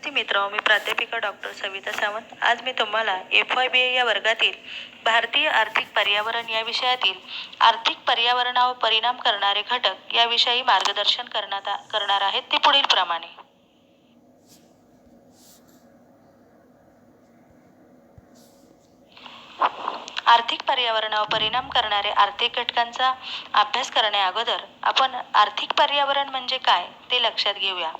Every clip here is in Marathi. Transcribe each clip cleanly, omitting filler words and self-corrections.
मित्र, मी प्राध्यापिका डॉक्टर सविता सावंत. आज मी तुम्हाला FYBA या वर्गातील भारतीय आर्थिक पर्यावरण या विषयातील आर्थिक पर्यावरणावर परिणाम करणारे घटक याविषयी मार्गदर्शन करणार आहेत. ते पुढील प्रमाणे. आर्थिक पर्यावरणावर परिणाम करणारे आर्थिक घटकांचा अभ्यास करण्या अगोदर आपण आर्थिक पर्यावरण म्हणजे काय ते लक्षात घेऊया.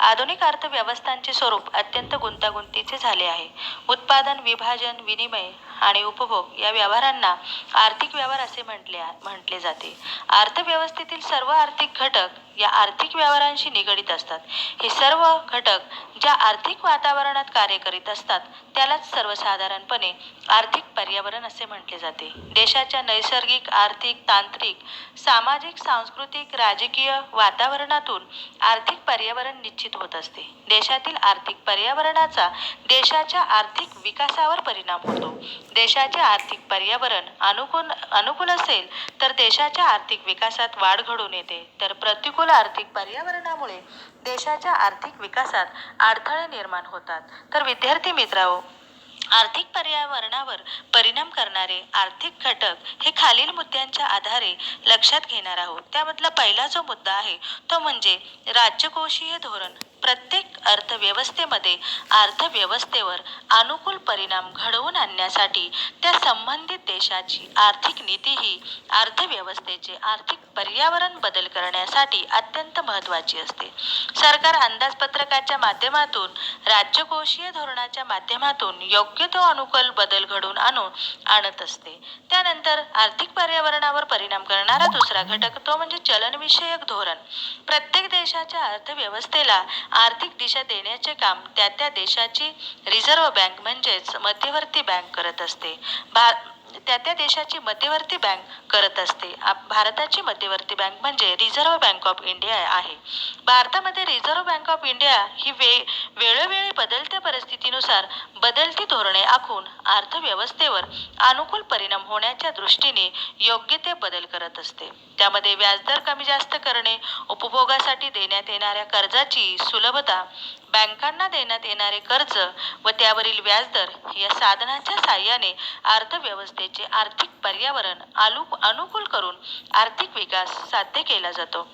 आधुनिक अर्थव्यवस्थांचे स्वरूप अत्यंत गुंतागुंतीचे झाले आहे. उत्पादन, विभाजन, विनिमय आणि उपभोग या व्यवहारांना आर्थिक व्यवहार असे म्हटले जाते. अर्थव्यवस्थेतील सर्व आर्थिक घटक या आर्थिक व्यवहारांशी निगडीत असतात. हे सर्व घटक ज्या आर्थिक वातावरणात कार्य करीत असतात त्यालाच सर्वसाधारणपणे आर्थिक पर्यावरण असे म्हटले जाते. देशाच्या नैसर्गिक, आर्थिक, तांत्रिक, सामाजिक, सांस्कृतिक, राजकीय वातावरणातून आर्थिक पर्यावरण निश्चित होत असते. देशातील आर्थिक पर्यावरणाचा देशाच्या आर्थिक विकासावर परिणाम होतो. देशाचे आर्थिक पर्यावरण अनुकूल असेल तर देशाच्या आर्थिक विकासात वाढ घडून येते, तर प्रतिकूल आर्थिक पर्यावरणामुळे देशाच्या आर्थिक विकासात अडथळे निर्माण होतात. तर विद्यार्थी मित्रांनो, आर्थिक पर्यावरणावर परिणाम करणारे आर्थिक घटक हे खालील मुद्द्यांच्या आधारे लक्षात घेणार आहोत. त्यामधला पहिला जो मुद्दा आहे तो म्हणजे राज्यकोषीय धोरण. प्रत्येक अर्थव्यवस्थेमध्ये अर्थव्यवस्थेवर अनुकूल परिणाम घडवून आणण्यासाठी त्या संबंधित देशाची आर्थिक नीती ही अर्थव्यवस्थेचे आर्थिक पर्यावरण बदल करण्यासाठी अत्यंत महत्त्वाची असते. सरकार अंदाजपत्रकाच्या माध्यमातून, राज्यकोषीय धोरणाच्या माध्यमातून योग्य तो अनुकूल बदल घडवून आणत असते. त्यानंतर आर्थिक पर्यावरणावर परिणाम करणारा दुसरा घटक तो म्हणजे चलनविषयक धोरण. प्रत्येक देशाच्या अर्थव्यवस्थेला आर्थिक दिशा देण्याचे काम त्या देशाची रिझर्व्ह बँक म्हणजेच मध्यवर्ती बँक करत असते. त्या देशाची मध्यवर्ती बँक करत असते. भारताची मध्यवर्ती बँक म्हणजे रिझर्व्ह बँक ऑफ इंडिया आहे. भारतामध्ये रिझर्व्ह बँक ऑफ इंडिया ही वेळोवेळी बदलत्या परिस्थितीनुसार बदलती धोरणे आखून अर्थव्यवस्थेवर अनुकूल परिणाम होण्याच्या दृष्टीने योग्य ते बदल करत असते. त्यामध्ये व्याजदर कमी जास्त करणे, उपभोगासाठी देण्यात येणाऱ्या कर्जाची सुलभता, बँकांना देण्यात येणारे कर्ज व त्यावरील व्याजदर या साधनाच्या साहाय्याने अर्थव्यवस्थेचे आर्थिक पर्यावरण अनुकूल करून आर्थिक विकास साध्य केला जातो.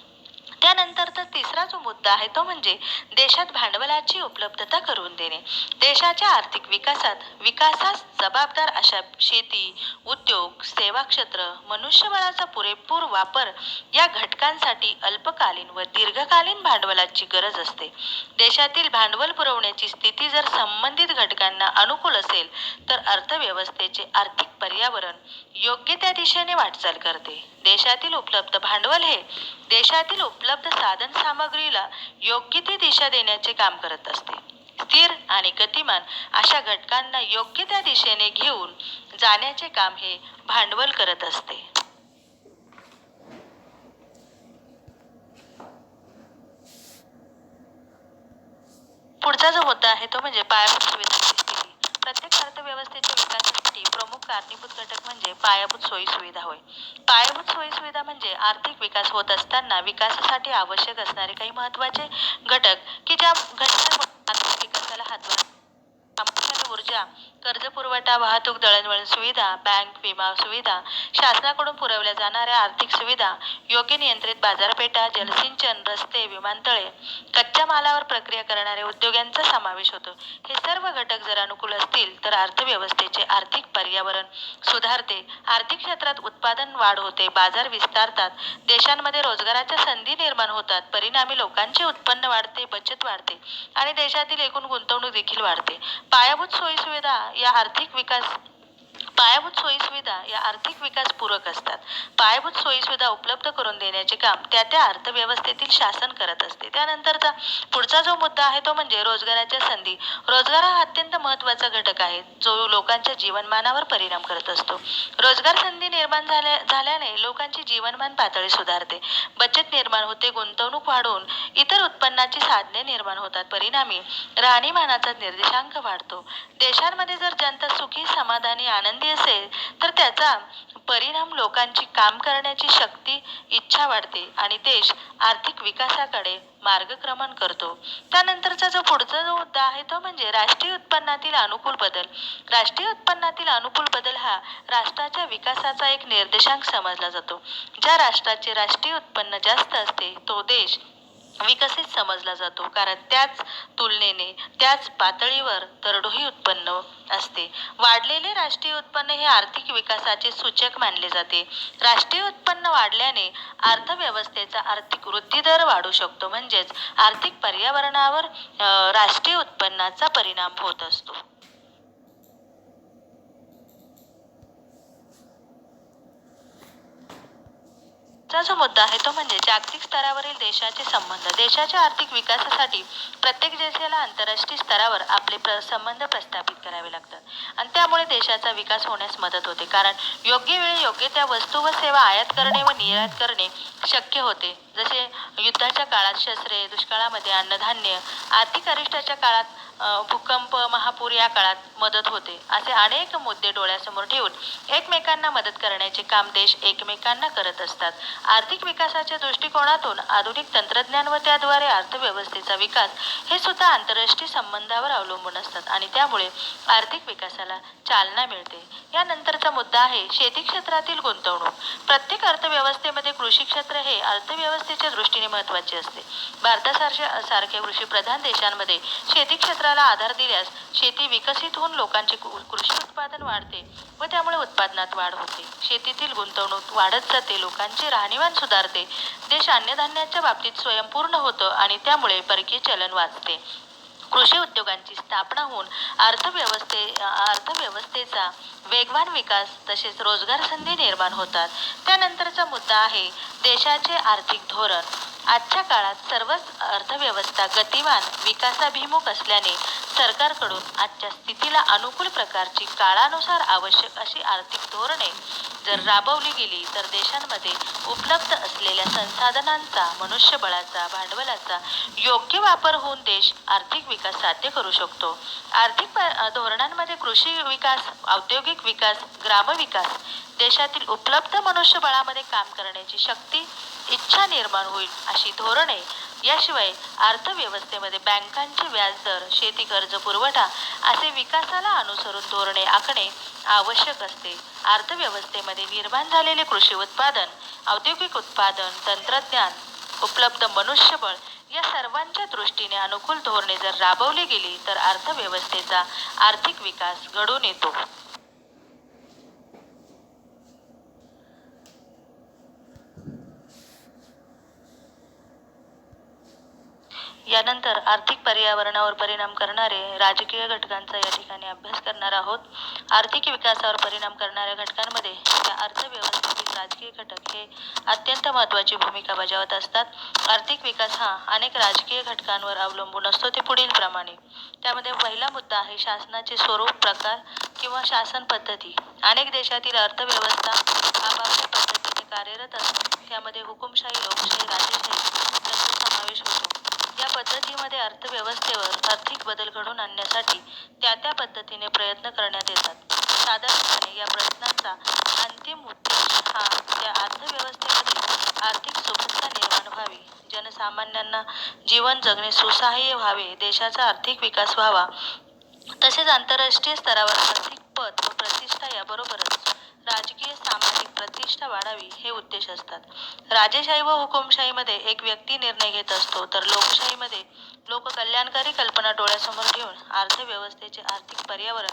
त्यानंतरचा तिसरा जो मुद्दा आहे तो म्हणजे देशात भांडवलाची उपलब्धता करून देणे. देशाच्या आर्थिक विकासास जबाबदार अशा शेती, उद्योग, सेवा क्षेत्र, मनुष्यबळाचा पुरेपूर वापर या घटकांसाठी अल्पकालीन व दीर्घकालीन भांडवलाची गरज असते. देशातील भांडवल पुरवण्याची स्थिती जर संबंधित घटकांना अनुकूल असेल तर अर्थव्यवस्थेचे आर्थिक पर्यावरण योग्य त्या दिशेने वाटचाल करते. देशातील उपलब्ध भांडवल हे देशातील उपलब्ध साधन सामग्रीला योग्य ती दिशा देण्याचे काम करत असते. स्थिर आणि गतिमान अशा घटकांना योग्य त्या दिशेने घेऊन जाण्याचे काम हे भांडवल करत असते. पुढचा जो मुद्दा आहे तो म्हणजे पायाभूत सुविधांची स्थिती. प्रत्येक अर्थव्यवस्थेच्या विकासासाठी प्रमुख कारणीभूत घटक म्हणजे पायाभूत सोयी सुविधा होय. पायाभूत सोयी सुविधा म्हणजे आर्थिक विकास होत असताना विकासासाठी आवश्यक असणारे काही महत्त्वाचे घटक की ज्या घटकांमुळे आर्थिक विकासाला हातभार. प्रामुख्याने ऊर्जा, कर्ज पुरवठा, वाहतूक, दळणवळण सुविधा, बँक, विमा सुविधा, शासनाकडून पुरवल्या जाणाऱ्या आर्थिक सुविधा, योग्य नियंत्रित बाजारपेठा, जलसिंचन, रस्ते, विमानतळे, कच्च्या मालावर प्रक्रिया करणारे उद्योग यांचा समावेश होतो. हे सर्व घटक जर अनुकूल असतील तर अर्थव्यवस्थेचे आर्थिक पर्यावरण सुधारते. आर्थिक क्षेत्रात उत्पादन वाढ होते, बाजार विस्तारतात, देशांमध्ये रोजगाराच्या संधी निर्माण होतात, परिणामी लोकांचे उत्पन्न वाढते, बचत वाढते आणि देशातील एकूण गुंतवणूक देखील वाढते. पायाभूत सोयीसुविधा या आर्थिक विकास पूरक असतात. पायाभूत सोयीसुविधा उपलब्ध करून देण्याचे काम त्या अर्थव्यवस्थेतील शासन करत असते. त्यानंतरचा पुढचा जो मुद्दा आहे तो म्हणजे रोजगाराच्या संधी. रोजगार हा अत्यंत महत्त्वाचा घटक आहे जो लोकांच्या जीवनमानावर परिणाम करत असतो. रोजगार संधी निर्माण झाल्याने लोकांची जीवनमान पातळी सुधारते, बचत निर्माण होते, गुंतवणूक वाढून इतर उत्पन्नाची साधने निर्माण होतात, परिणामी राहणीमानाचा निर्देशांक वाढतो. देशांमध्ये जर जनता सुखी, समाधानी, आनंदी चांगली असेल तर त्याचा परिणाम लोकांची काम करण्याची शक्ती, इच्छा वाढते आणि देश आर्थिक विकासाकडे मार्गक्रमण करतो. त्यानंतरचा जो पुढचा जो मुद्दा आहे तो म्हणजे राष्ट्रीय उत्पन्नातील अनुकूल बदल. राष्ट्रीय उत्पन्नातील अनुकूल बदल हा राष्ट्राच्या विकासाचा एक निर्देशांक समजला जातो. ज्या राष्ट्राचे राष्ट्रीय उत्पन्न जास्त असते तो देश विकसित समजला जातो, कारण त्याच तुलनेने त्याच पातळीवर दरडोई उत्पन्न असते. वाढलेले राष्ट्रीय उत्पन्न हे आर्थिक विकासाचे सूचक मानले जाते. राष्ट्रीय उत्पन्न वाढल्याने अर्थव्यवस्थेचा आर्थिक वृद्धी दर वाढू शकतो, म्हणजेच आर्थिक पर्यावरणावर राष्ट्रीय उत्पन्नाचा परिणाम होत असतो. चा जो मुद्दा आहे तो म्हणजे जागतिक स्तरावरील देशाचे संबंध. देशाच्या आर्थिक विकासासाठी प्रत्येक देशाला आंतरराष्ट्रीय स्तरावर आपले संबंध प्रस्थापित करावे लागतात आणि त्यामुळे देशाचा विकास होण्यास मदत होते, कारण योग्य वेळी योग्य त्या वस्तू व सेवा आयात करणे व निर्यात करणे शक्य होते. जसे युद्धाच्या काळात शस्त्रे, दुष्काळामध्ये अन्नधान्य, आर्थिक अरिष्टाच्या काळात भूकंप, महापूर या काळात मदत होते. असे अनेक मुद्दे डोळ्यासमोर ठेवून एकमेकांना मदत करण्याचे काम देश एकमेकांना करत असतात. आर्थिक विकासाच्या दृष्टिकोनातून आधुनिक तंत्रज्ञान व त्याद्वारे अर्थव्यवस्थेचा विकास हे सुद्धा आंतरराष्ट्रीय संबंधावर अवलंबून असतात आणि त्यामुळे आर्थिक विकासाला चालना मिळते. यानंतरचा मुद्दा आहे शेती क्षेत्रातील गुंतवणूक. प्रत्येक अर्थव्यवस्थेमध्ये कृषी क्षेत्र हे अर्थव्यवस्थेच्या दृष्टीने महत्त्वाचे असते. भारतासारख्या कृषीप्रधान देशांमध्ये शेती क्षेत्राला आधार दिल्यास शेती विकसित होऊन लोकांचे कृषी उत्पादन वाढते व त्यामुळे उत्पादनात वाढ होते. शेतीतील गुंतवणूक वाढत जाते, लोकांचे राहणीमान सुधारते, देश अन्नधान्याच्या बाबतीत स्वयंपूर्ण होतं आणि त्यामुळे परकीय चलन वाचते. कृषी उद्योगांची स्थापना होऊन अर्थव्यवस्थेचा वेगवान विकास तसेच रोजगार संधी निर्माण होतात. त्यानंतरचा मुद्दा आहे देशाचे आर्थिक धोरण. आजच्या काळात सर्वच अर्थव्यवस्था गतिमान विकासाभिमुख असल्याने सरकारकडून आजच्या स्थितीला अनुकूल प्रकारची काळानुसार आवश्यक अशी आर्थिक धोरणे जर राबवली गेली तर देशांमध्ये उपलब्ध असलेल्या संसाधनांचा, मनुष्यबळाचा, भांडवलाचा योग्य वापर होऊन देश आर्थिक विकास साध्य करू शकतो. आर्थिक धोरणांमध्ये कृषी विकास, औद्योगिक विकास, ग्रामविकास, देशातील उपलब्ध मनुष्यबळामध्ये काम करण्याची शक्ती, इच्छा निर्माण होईल अशी धोरणे. याशिवाय अर्थव्यवस्थेमध्ये बँकांचे व्याजदर, शेती कर्ज पुरवठा असे विकासाला अनुसरून धोरणे आखणे आवश्यक असते. अर्थव्यवस्थेमध्ये निर्माण झालेले कृषी उत्पादन, औद्योगिक उत्पादन, तंत्रज्ञान, उपलब्ध मनुष्यबळ या सर्वांच्या दृष्टीने अनुकूल धोरणे जर राबवली गेली तर अर्थव्यवस्थेचा आर्थिक विकास घडून येतो. यानंतर आर्थिक पर्यावरणावर परिणाम करणारे राजकीय घटकांचा या ठिकाणी अभ्यास करणार आहोत. आर्थिक विकासावर परिणाम करणाऱ्या घटकांमध्ये या अर्थव्यवस्थेतील राजकीय घटक हे अत्यंत महत्त्वाची भूमिका बजावत असतात. आर्थिक विकास हा अनेक राजकीय घटकांवर अवलंबून असतो. ते पुढील प्रमाणे. त्यामध्ये पहिला मुद्दा आहे शासनाचे स्वरूप, प्रकार किंवा शासन पद्धती. अनेक देशातील अर्थव्यवस्था आपापल्या पद्धतीने कार्यरत असतात. त्यामध्ये हुकुमशाही, लोकशाही, राजेशाही यांचा समावेश होतो. या पद्धतीमध्ये अर्थव्यवस्थेवर आर्थिक बदल घडवून आणण्यासाठी त्या पद्धतीने प्रयत्न करण्यात येतात. साधारणपणे या प्रयत्नांचा अंतिम उद्देश हा त्या अर्थव्यवस्थेमध्ये आर्थिक सुबत्ता निर्माण व्हावी, जनसामान्यांना जीवन जगणे सुसह्य व्हावे, देशाचा आर्थिक विकास व्हावा, तसेच आंतरराष्ट्रीय स्तरावर आर्थिक पत व प्रतिष्ठा याबरोबरच राजकीय सामाजिक प्रतिष्ठा वाढावी हे उद्देश असतात. राजेशाही व हुकुमशाहीमध्ये एक व्यक्ती निर्णय घेत असतो, तर लोकशाहीमध्ये लोक कल्याणकारी कल्पना डोळ्यासमोर ठेवून अर्थव्यवस्थेचे आर्थिक पर्यावरण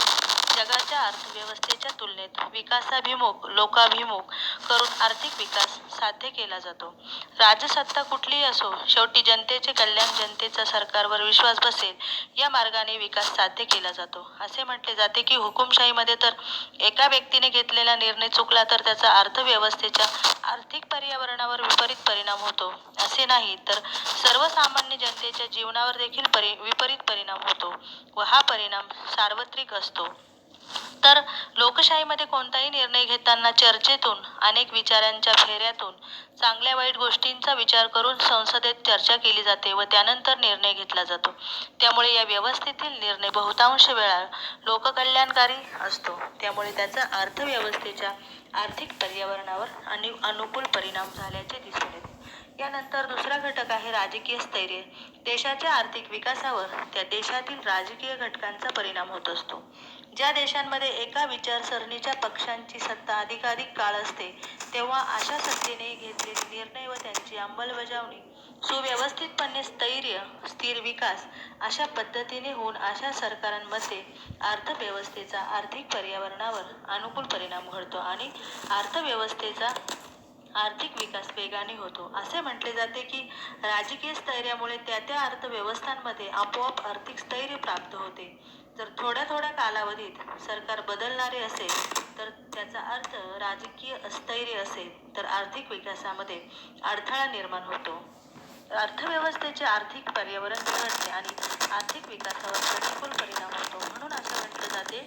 जगाच्या अर्थव्यवस्थेच्या तुलनेत विकासाभिमुख, लोकाभिमुख करून आर्थिक विकास साध्य केला जातो. राजसत्ता कुठलीही असो, शेवटी जनतेचे कल्याण, जनतेचा सरकारवर विश्वास बसेल या मार्गाने विकास साध्य केला जातो. असे म्हटले जाते की हुकुमशाहीमध्ये तर एका व्यक्तीने घेतलेला निर्णय चुकला तर त्याचा अर्थव्यवस्थेच्या आर्थिक पर्यावरणावर विपरीत परिणाम होतो. असे नाही तर सर्वसामान्य जनतेच्या जीवनावर देखील विपरीत परिणाम होतो व हा परिणाम सार्वत्रिक असतो. तर लोकशाहीमध्ये कोणताही निर्णय घेताना चर्चेतून, अनेक विचारांच्या फेऱ्यातून, चांगल्या वाईट गोष्टींचा विचार करून संसदेत चर्चा केली जाते व त्यानंतर निर्णय घेतला जातो. त्यामुळे या व्यवस्थेतील निर्णय बहुतांश वेळा लोककल्याणकारी असतो. त्यामुळे त्याचा अर्थव्यवस्थेच्या आर्थिक पर्यावरणावर अनुकूल परिणाम झाल्याचे दिसून येते. यानंतर दुसरा घटक आहे राजकीय स्थैर्य. देशाच्या आर्थिक विकासावर त्या देशातील राजकीय घटकांचा परिणाम होत असतो. ज्या देशांमध्ये एका विचारसरणीच्या पक्षांची सत्ता अधिकाधिक काळ असते, तेव्हा अशा सत्तेने घेतलेले निर्णय व त्यांची अंमलबजावणी सुव्यवस्थितपणे स्थैर्य, स्थिर विकास अशा पद्धतीने होऊन अशा सरकारांमध्ये अर्थव्यवस्थेचा आर्थिक पर्यावरणावर अनुकूल परिणाम घडतो आणि अर्थव्यवस्थेचा आर्थिक विकास वेगाने होतो. असे म्हटले जाते की राजकीय स्थैर्यामुळे त्या त्या अर्थव्यवस्थांमध्ये आपोआप आर्थिक स्थैर्य प्राप्त होते. जर थोड्या थोड्या कालावधीत सरकार बदलणारे असेल तर त्याचा अर्थ राजकीय स्थैर्य असेल तर आर्थिक विकासामध्ये अडथळा निर्माण होतो. अर्थव्यवस्थेचे आर्थिक पर्यावरण बिघडते आणि आर्थिक विकासावर प्रतिकूल परिणाम होतो. म्हणून असं म्हटलं जाते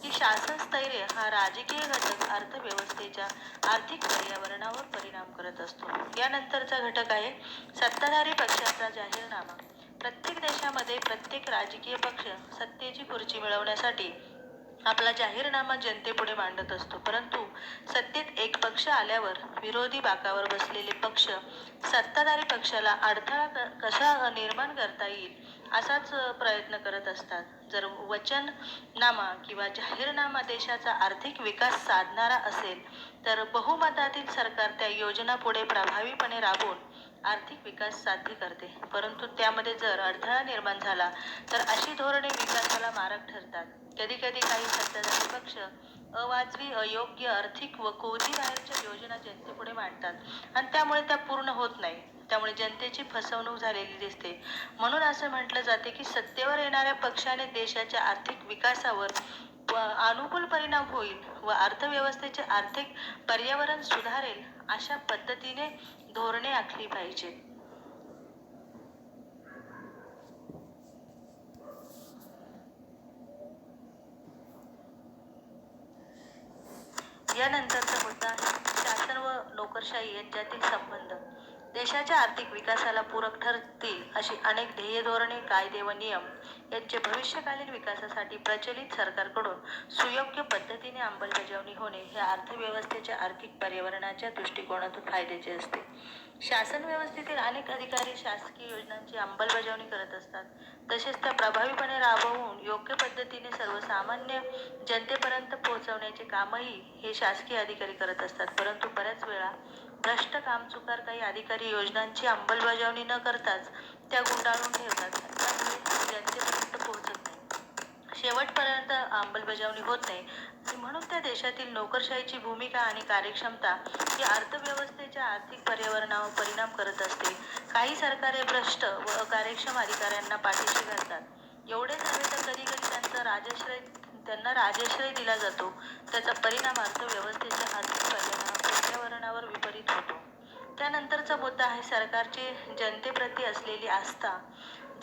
की शासन स्थैर्य हा राजकीय घटक अर्थव्यवस्थेच्या आर्थिक पर्यावरणावर परिणाम करत असतो. यानंतरचा घटक आहे सत्ताधारी पक्षाचा जाहीरनामा. प्रत्येक देशामध्ये प्रत्येक राजकीय पक्ष सत्तेची खुर्ची मिळवण्यासाठी आपला जाहीरनामा जनतेपुढे मांडत असतो. परंतु सत्तेत एक पक्ष आल्यावर विरोधी बाकावर बसलेले पक्ष सत्ताधारी पक्षाला अडथळा कसा निर्माण करता येईल असाच प्रयत्न करत असतात. जर वचननामा किंवा जाहीरनामा देशाचा आर्थिक विकास साधणारा असेल तर बहुमतातील सरकार त्या योजना पुढे प्रभावीपणे राबवून आर्थिक विकास साध्य करते. परंतु त्यामध्ये जर अडथळा निर्माण झाला तर अशी धोरणे विकासाला मारक ठरतात. कधीकधी काही सत्ताधारी पक्ष अवाजवी, अयोग्य, आर्थिक व कोझीबाहेरच्या योजना जनतेपुढे मांडतात आणि त्यामुळे त्या पूर्ण होत नाही. त्यामुळे जनतेची फसवणूक झालेली दिसते. म्हणून असं म्हटलं जाते की सत्तेवर येणाऱ्या पक्षाने देशाच्या आर्थिक विकासावर अनुकूल परिणाम होईल व अर्थव्यवस्थेचे आर्थिक पर्यावरण सुधारेल अशा पद्धतीने धोरणे आखली पाहिजेत. यानंतरचा मुद्दा आहे शासन व नोकरशाही यांच्यातील संबंध. देशाच्या आर्थिक विकासाला पूरक ठरतील अशी अनेक ध्येय धोरणे, कायदे व नियम यांचे भविष्यकालीन विकासासाठी प्रचलित सरकारकडून सुयोग्य पद्धतीने अंमलबजावणी होणे हे अर्थव्यवस्थेच्या आर्थिक पर्यावरणाच्या दृष्टिकोनातून फायद्याचे असते. शासन व्यवस्थेतील अनेक अधिकारी शासकीय योजनांची अंमलबजावणी करत असतात. तसेच त्या प्रभावीपणे राबवून योग्य पद्धतीने सर्वसामान्य जनतेपर्यंत पोहोचवण्याचे कामही हे शासकीय अधिकारी करत असतात. परंतु बऱ्याच वेळा भ्रष्ट, कामचुकार काही अधिकारी योजनांची अंमलबजावणी न करताच त्या गुंडाळून ठेवतात. त्यामुळे जनतेपर्यंत पोहोचत नाही, शेवटपर्यंत अंमलबजावणी होत नाही आणि म्हणून त्या देशातील नोकरशाहीची भूमिका आणि कार्यक्षमता ही अर्थव्यवस्थेच्या आर्थिक पर्यावरणावर परिणाम करत असते. काही सरकारे भ्रष्ट व अकार्यक्षम अधिकाऱ्यांना पाठीशी घालतात. एवढेच नव्हे तर कधी कधी त्यांना राजश्रय दिला जातो. त्याचा परिणाम अर्थव्यवस्थेच्या आर्थिक पर्यावरणावर विपरीत होतो. त्यानंतरचा मुद्दा आहे सरकारची जनतेप्रती असलेली आस्था.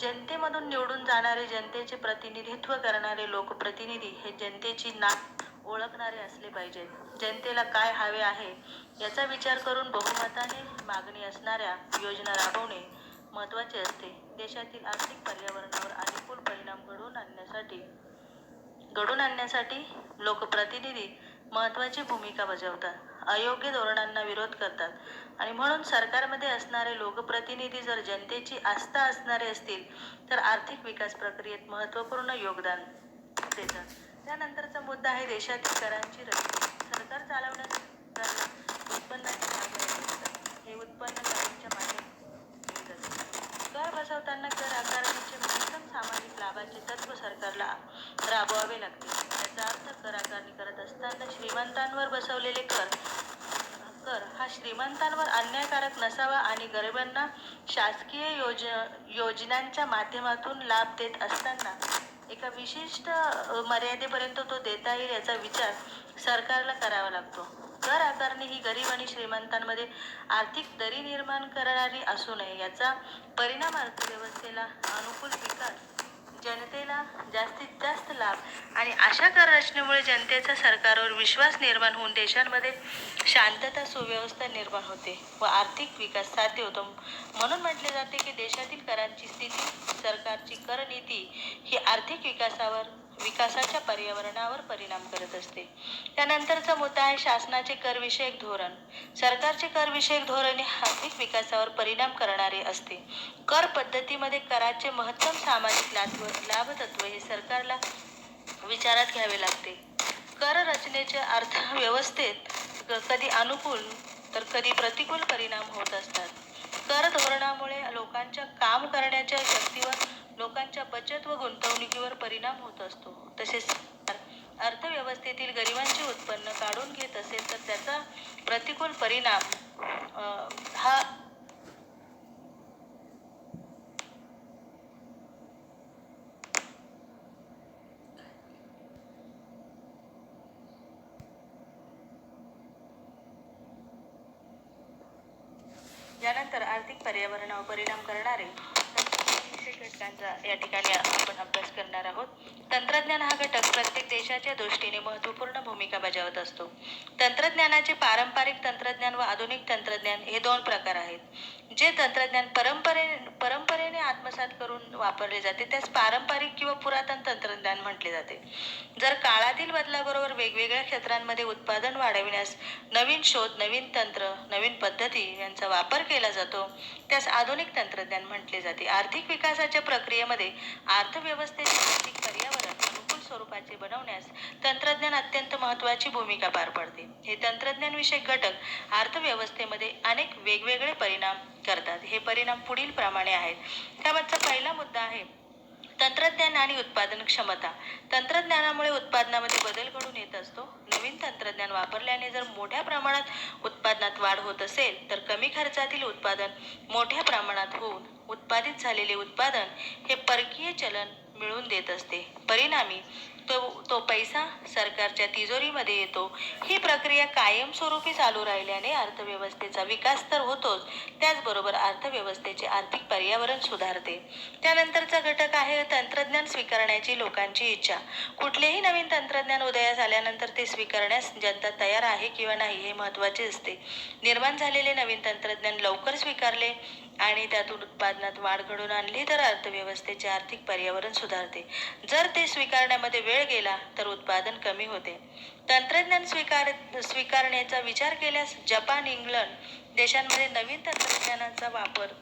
जनतेमधून निवडून जाणारे, जनतेचे प्रतिनिधित्व करणारे लोकप्रतिनिधी हे जनतेची नात ओळखणारे असले पाहिजेत. जनतेला काय हवे आहे याचा विचार करून बहुमताने मागणी असणाऱ्या योजना राबवणे महत्त्वाचे असते. देशातील आर्थिक पर्यावरणावर अनुकूल परिणाम घडवून आणण्यासाठी लोकप्रतिनिधी महत्त्वाची भूमिका बजावतात. अयोग्य धोरणांना विरोध करतात आणि म्हणून सरकारमध्ये असणारे लोकप्रतिनिधी जर जनतेची आस्था असणारे असतील तर आर्थिक विकास प्रक्रियेत महत्त्वपूर्ण योगदान देतात. त्यानंतरचा मुद्दा आहे देशातील करांची रचना. सरकार चालवण्यासाठी उत्पन्नाचे भाग हे उत्पन्न करांच्या माध्यमातून कर बसवताना कर आकारणीचे महत्तम सामाजिक लाभाचे तत्व सरकारला राबवावे लागते. याचा अर्थ कर आकारणी करत असताना श्रीमंतांवर बसवलेले कर हा श्रीमंतांवर अन्यायकारक नसावा आणि गरिबांना शासकीय योजनांच्या माध्यमातून लाभ देत असताना एका विशिष्ट मर्यादेपर्यंत तो देता येईल याचा विचार सरकारला करावा लागतो. कर आकारणी ही गरीब आणि श्रीमंतांमध्ये आर्थिक दरी निर्माण करणारी असू नये. याचा परिणाम अर्थव्यवस्थेला अनुकूल विकास, जनतेला जास्तीत जास्त लाभ आणि अशा कर रचनेमुळे जनतेचा सरकारवर विश्वास निर्माण होऊन देशांमध्ये शांतता सुव्यवस्था निर्माण होते व आर्थिक विकास साध्य होतो. म्हणून म्हटले जाते की देशातील करांची स्थिती, सरकारची कर नीती ही आर्थिक विकासाच्या पर्यावरणावर परिणाम करत असते. त्यानंतरचा मुद्दा आहे शासनाचे करविषयक धोरण. सरकारचे करविषयक धोरण हे आर्थिक विकासावर परिणाम करणारे असते. कर पद्धतीमध्ये कराचे महत्तम सामाजिक लाभतत्व हे सरकारला विचारात घ्यावे लागते. कर रचनेच्या अर्थव्यवस्थेत कधी अनुकूल तर कधी प्रतिकूल परिणाम होत असतात. कर धोरणामुळे लोकांच्या काम करण्याच्या शक्तीवर, लोकांच्या बचत व गुंतवणुकीवर परिणाम होत असतो. तसेच अर्थव्यवस्थेतील गरिबांचे उत्पन्न काढून घेत असेल तर त्याचा प्रतिकूल परिणाम हा यानंतर आर्थिक पर्यावरणावर परिणाम करणारे घटकांचा या ठिकाणी आपण अभ्यास करणार आहोत. तंत्रज्ञान हा घटक प्रत्येक देशाच्या दृष्टीने महत्त्वपूर्ण भूमिका बजावत असतो. तंत्रज्ञानाचे पारंपरिक तंत्रज्ञान व आधुनिक तंत्रज्ञान हे दोन प्रकार आहेत. जे तंत्रज्ञान परंपरेने आत्मसात करून वापरले जाते त्यास पारंपरिक किंवा पुरातन तंत्रज्ञान म्हटले जाते. जर काळातील बदलाबरोबर वेगवेगळ्या क्षेत्रांमध्ये उत्पादन वाढविण्यास नवीन शोध, नवीन तंत्र, नवीन पद्धती यांचा वापर केला जातो त्यास आधुनिक तंत्रज्ञान म्हटले जाते. आर्थिक विकासाच्या प्रक्रियेमध्ये अर्थव्यवस्थेचे आर्थिक पर्यावरण अनुकूल स्वरूपाचे बनवण्यास तंत्रज्ञान अत्यंत महत्त्वाची भूमिका पार पडते. हे तंत्रज्ञान विषयक घटक अर्थव्यवस्थेमध्ये अनेक वेगवेगळे परिणाम करतात. हे परिणाम पुढील प्रमाणे आहेत. त्यामागचा पहिला मुद्दा आहे तंत्रज्ञान आणि उत्पादन क्षमता. तंत्रज्ञानामुळे उत्पादनामध्ये बदल घडून येत असतो. नवीन तंत्रज्ञान वापरल्याने जर मोठ्या प्रमाणात उत्पादनात वाढ होत असेल तर कमी खर्चातील उत्पादन मोठ्या प्रमाणात होऊन उत्पादित झालेले उत्पादन हे परकीय चलन मिळवून देत असते. परिणामी तो पैसा सरकारच्या तिजोरीमध्ये येतो. ही प्रक्रिया कायमस्वरूपी चालू राहिल्याने अर्थव्यवस्थेचा विकास तर होतोच, त्याचबरोबर अर्थव्यवस्थेचे आर्थिक पर्यावरण सुधारते. त्यानंतरचा घटक आहे तंत्रज्ञान स्वीकारण्याची लोकांची इच्छा. कुठलेही नवीन तंत्रज्ञान उदयास आल्यानंतर ते स्वीकारण्यास जनता तयार आहे किंवा नाही हे महत्त्वाचे असते. निर्माण झालेले नवीन तंत्रज्ञान लवकर स्वीकारले आणि त्यातून उत्पादनात वाढ घडवून आणली तर अर्थव्यवस्थेचे आर्थिक पर्यावरण सुधारते. जर ते स्वीकारण्यामध्ये वेळ गेला तर उत्पादन कमी होते. तंत्रज्ञान स्वीकारण्याचा विचार केल्यास जपान, इंग्लंड देशांमध्ये नवीन तंत्रज्ञानाचा वापर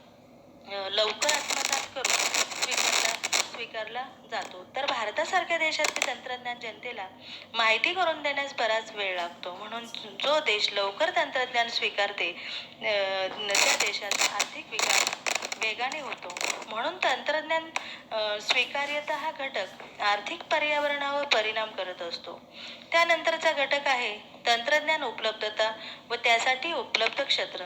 लवकर आत्मसात करून स्वीकारला जातो, तर भारतासारख्या देशात ते तंत्रज्ञान जनतेला माहिती करून देण्यास बराच वेळ लागतो. म्हणून जो देश लवकर तंत्रज्ञान स्वीकारते त्या देशाचा आर्थिक विकास वेगाने होतो. म्हणून तंत्रज्ञान स्वीकार्यता हा घटक आर्थिक पर्यावरणावर परिणाम करत असतो. त्यानंतरचा घटक आहे तंत्रज्ञान उपलब्धता व त्यासाठी उपलब्ध क्षेत्र.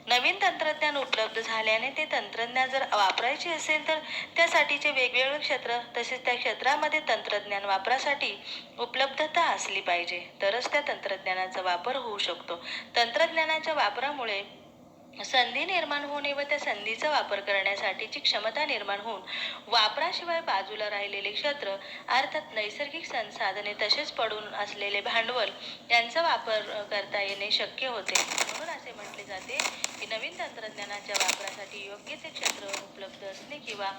नवीन तंत्रज्ञान उपलब्ध झाल्याने ते तंत्रज्ञान जर वापरायचे असेल तर त्यासाठीचे वेगवेगळे क्षेत्र तसेच त्या क्षेत्रामध्ये तंत्रज्ञान वापरासाठी उपलब्धता असली पाहिजे, तरच त्या तंत्रज्ञानाचा वापर होऊ शकतो. तंत्रज्ञानाच्या वापरामुळे संधी निर्माण होणे व त्या संधीचा वापर करण्यासाठीची क्षमता निर्माण होऊन वापराशिवाय बाजूला राहिलेले क्षेत्र अर्थात नैसर्गिक संसाधने तसेच पडून असलेले भांडवल यांचा वापर करता येणे शक्य होते. म्हणून असे म्हटले जाते की नवीन तंत्रज्ञानाच्या वापरासाठी योग्य ते क्षेत्र उपलब्ध असणे किंवा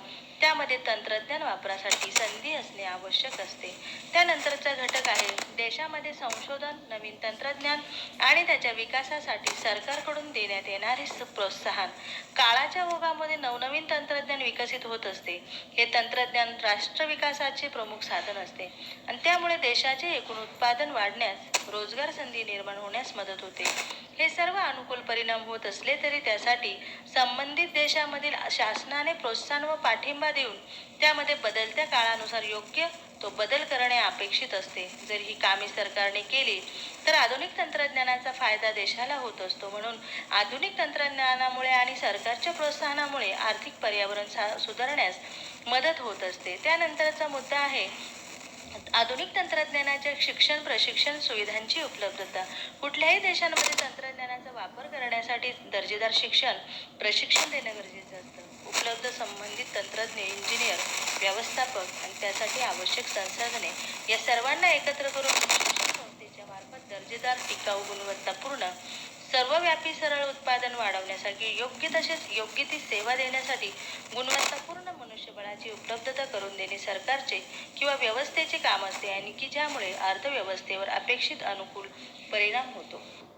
त्यामध्ये तंत्रज्ञान वापरासाठी संधी असणे आवश्यक असते. त्यानंतरचा घटक आहे देशामध्ये संशोधन, नवीन तंत्रज्ञान आणि त्याच्या विकासासाठी सरकारकडून देण्यात येणारे प्रोत्साहन. काळाच्या ओघामध्ये नवनवीन तंत्रज्ञान विकसित होत असते. हे तंत्रज्ञान राष्ट्र विकासाचे प्रमुख साधन असते आणि त्यामुळे देशाचे एकूण उत्पादन वाढण्यास, रोजगार संधी निर्माण होण्यास मदत होते. हे सर्व अनुकूल परिणाम होत असले तरी त्यासाठी संबंधित देशामधील शासनाने प्रोत्साहन व पाठिंबा देऊन त्यामध्ये बदलत्या काळानुसार योग्य तो बदल करणे अपेक्षित असते. जर ही कामे सरकारने केली तर आधुनिक तंत्रज्ञानाचा फायदा देशाला होत असतो. म्हणून आधुनिक तंत्रज्ञानामुळे आणि सरकारच्या प्रोत्साहनामुळे आर्थिक पर्यावरण सुधारण्यास मदत होत असते. त्यानंतरचा मुद्दा आहे आधुनिक तंत्रज्ञानाच्या शिक्षण प्रशिक्षण सुविधांची उपलब्धता. कुठल्याही देशांमध्ये तंत्रज्ञानाचा वापर करण्यासाठी दर्जेदार शिक्षण प्रशिक्षण देणं गरजेचं असतं. उपलब्ध संबंधित तंत्रज्ञ, इंजिनियर व्यवस्थापक आणि त्यासाठी आवश्यक संसाधने या सर्वांना एकत्र करून शिक्षण संस्थेच्या मार्फत दर्जेदार, टिकाऊ, गुणवत्तापूर्ण, सर्वव्यापी सरळ उत्पादन वाढवण्यासाठी योग्य ती सेवा देण्यासाठी गुणवत्तापूर्ण मनुष्यबळाची उपलब्धता करून देणे सरकारचे किंवा व्यवस्थेचे काम असते आणि की ज्यामुळे अर्थव्यवस्थेवर अपेक्षित अनुकूल परिणाम होतो.